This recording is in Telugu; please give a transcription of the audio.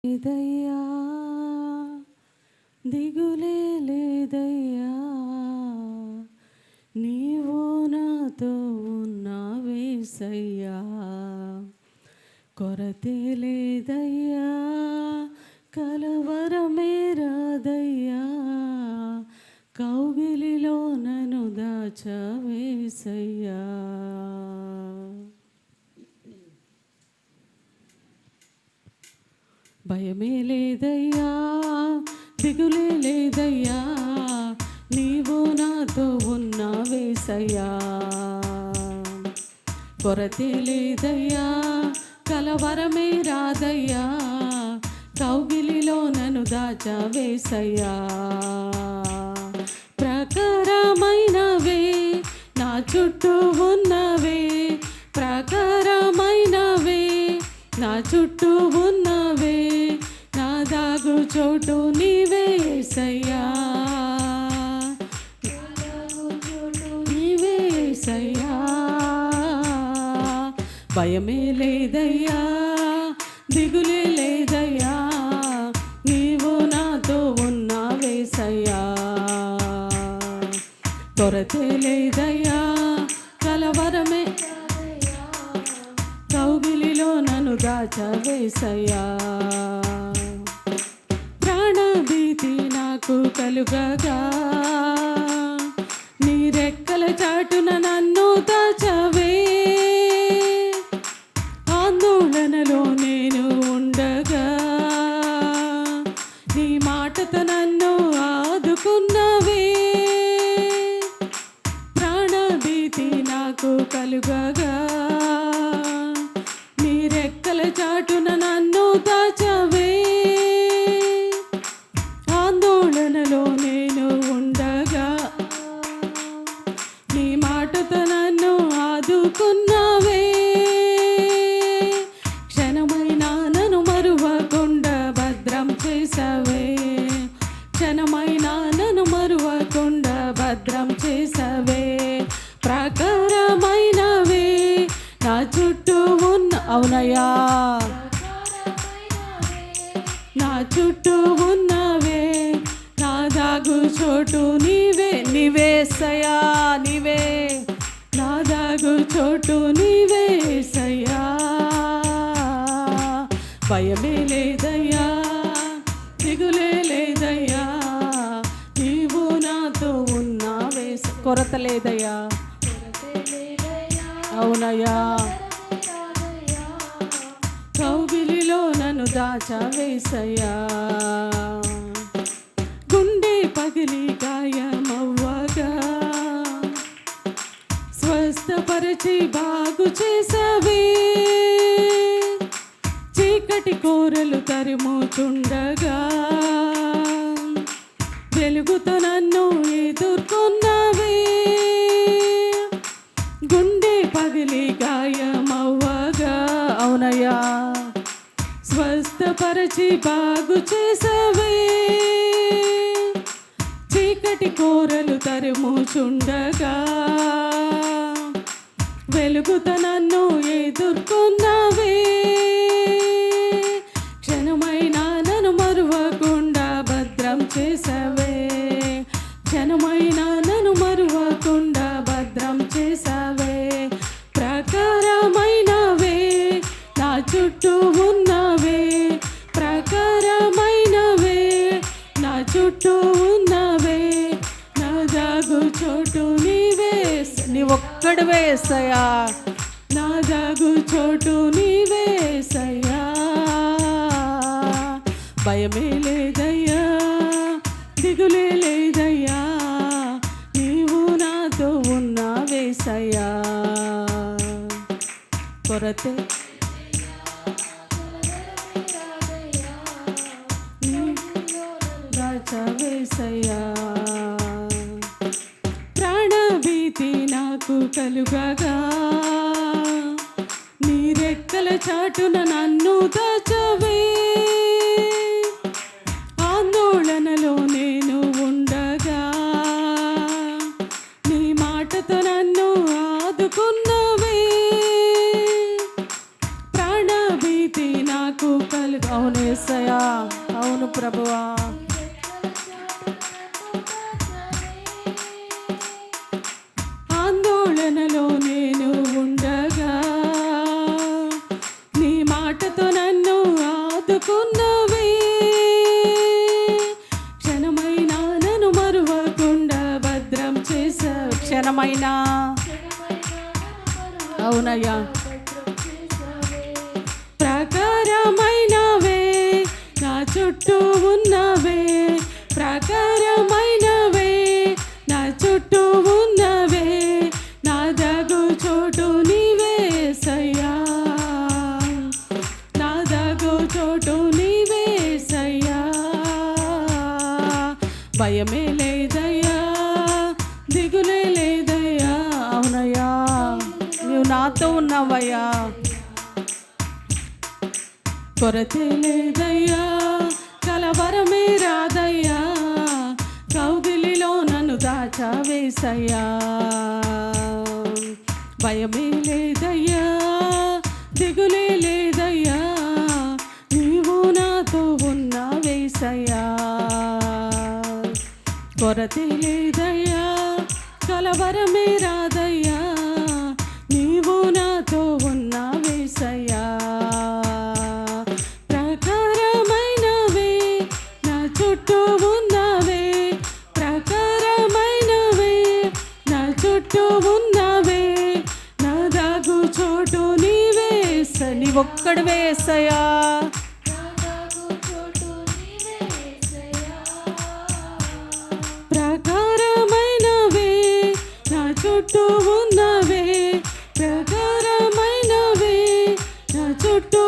లేదయ్యా, దిగులే లేదయ్యా, నీవు నాతో ఉన్నావేసయ్యా. కొరతే లేదయ్యా, కలవరమే రాదయ్యా, కౌగిలిలో నన్ను దాచవేసయ్యా. భయమే లేదయ్యా, దిగులే లేదయ్యా, నీవు నాతో ఉన్నావేసయ్యా. కొరతే లేదయ్యా, కలవరమే రాదయ్యా, కౌగిలిలో నన్ను దాచవేసయ్యా. ప్రకారమైనవే నా చుట్టూ ఉన్నవే, ప్రకారమైనవే నా చుట్టూ ఉన్నవే, నా దాగు చోటు నీవే యేసయ్యా, నీవే యేసయ్యా. భయమే లేదయ్యా, దిగులే లేదయ్యా, నీవు నాతో ఉన్నావేసయ్యా. కొరతే లేదయ్యా, కలవరమే కౌగిలిలో నన్ను దాచవేసయ్యా. ప్రాణభీతి నాకు కలుగగా, నీ రెక్కల చాటున నన్ను దాచవే. ఆందోళనలో నేను ఉండగా, నీ మాటతో నన్ను ఆదుకున్నవే. ప్రాణభీతి నాకు కలుగగా, నీ రెక్కల చాటున నన్ను దాచవే. ఆందోళనలో నేను ఉండగా, నీ మాటతో నన్ను ఆదుకున్నావే. క్షణమైనా నన్ను మరువకుండా భద్రం చేసావే, క్షణమైనా నన్ను మరువకుండా భద్రం చేసావే. ప్రకారమైనవే నా చుట్టూ ఉన్న, అవునయ్యా, నా చుట్టూ ఉన్నవే, నా దాగు చోటు నీవే, నీవేసయ్యా, నీవే నా దాగు చోటు నీవేసయ్యా. భయమే లేదయ్యా, దిగులే లేదయ్యా, నీవు నాతో ఉన్నావే. కొరత లేదయ్యా, అవునయ్యా, కౌగిలిలో నన్ను దాచవేసయ్యా. గుండె పగిలి గాయమవ్వగా, స్వస్థపరిచి బాగు చేసావే. చీకటి కోరలు తరుముచుండగా, వెలుగుతో నన్ను ఎదుర్కొన్నావే. గుండె పగిలి గాయమవ్వగా, అవునయ్యా, స్వస్థపరిచి బాగు చేసావే. చీకటి కోరలు తరుముచుండగా, వెలుగుతో నన్ను ఎదుర్కొన్నావే. క్షణమైనా నన్ను మరువకుండా భద్రం చేసావే, క్షణమైనా నన్ను మరువకుండా భద్రం చేసావే. ప్రకారమైనవే నా చుట్టూ ఉన్నవే, ప్రకారమైనవే నా చుట్టూ ఉన్నవే, నా దాగు చోటు నీవే, నీ ఒక్కడివే యేసయ్యా, నా దాగు చోటు నీవే యేసయ్యా. భయమే లేదయ్యా, దిగులే లేదయ్యా, నీవు నాతో ఉన్నావేసయ్యా. కొరతే దాచవేసయ్యా. ప్రాణభీతి నాకు కలుగగా, నీ రెక్కల చాటున నన్ను దాచవే. ఆందోళనలో నేను ఉండగా, నీ మాటతో నన్ను ఆదుకున్నవే. ప్రాణభీతి నాకు కలుగ, అవునేసయ్యా, క్షణమైన అవునయ్యా ప్రకారమైనవే నా చుట్టూ ఉన్నవే ప్రకారమైనవే నా చుట్టూ ఉన్నవే నా దగు చోటు నీవేసయ్యా నా దగు చోటు నీవేసయ్యా భయమే లేదయ్యా దిగులే లేదయ్యా అవునయ్యా నువ్వు నాతో ఉన్నావయ్యా కొరతే లేదయ్యా కలవరమే రాదయ్యా కౌగిలిలో నన్ను దాచవేసయ్యా భయమే లేదయ్యా దిగులే లేదయ్యా నీవు నాతో ఉన్నావేసయ్యా కొరతే లేదయ్యా కలవరమే రాదయ్యా నీవు నాతో ఉన్నావేసయ్యా ప్రకారమైనవే నా చుట్టూ ఉన్నవే ప్రకారమైనవే నా చుట్టూ ఉన్నవే నా దాగు చోటు నీవేస నీవొక్కడు వేసయా ప్రకారమైనవే నా చుట్టూ ఉన్నవే ప్రకారమైనవే నా చుట్టూ